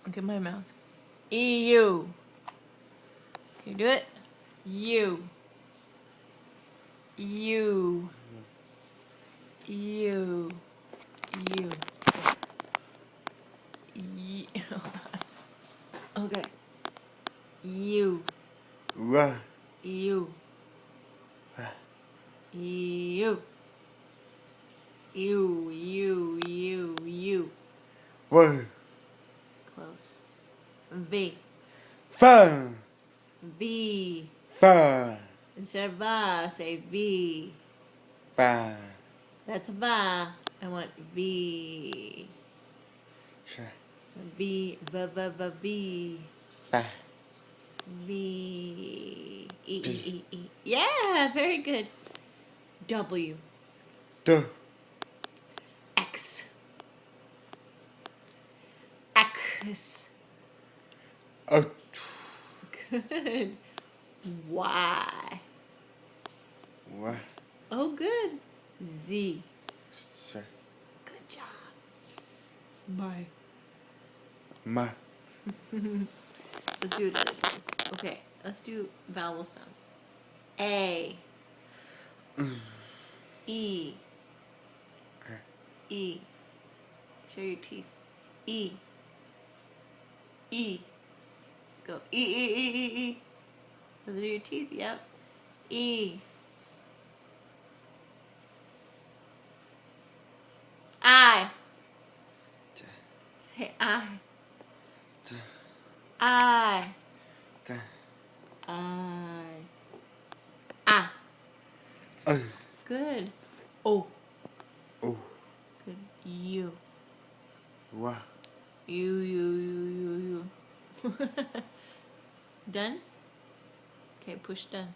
Look at my mouth. EU. Can you do it? U. U. U. U. Okay. U. Wah. U. Wah. U. U. U. U. U. Wah. Close. V. Fun. V. Fun. Instead of va, say V. Fun. That's va. I want V. Sure. V. V. V. V. V. Fun. V. E. E. E. E. Yeah, very good. W. Do. X. X. Oh. Good. Y. Wah. Oh, good. Z. Sure. Good job. Bye. Ma. Let's do it other sounds. Okay, let's do vowel sounds. A. E. E. Show your teeth. E. E. Go. E. E. E. E. E. Those are your teeth. Yep. E. I. Say I. I. I. Ah. Oh. Good. O. Oh. Good. U. Wah. You. Done? Okay, push done.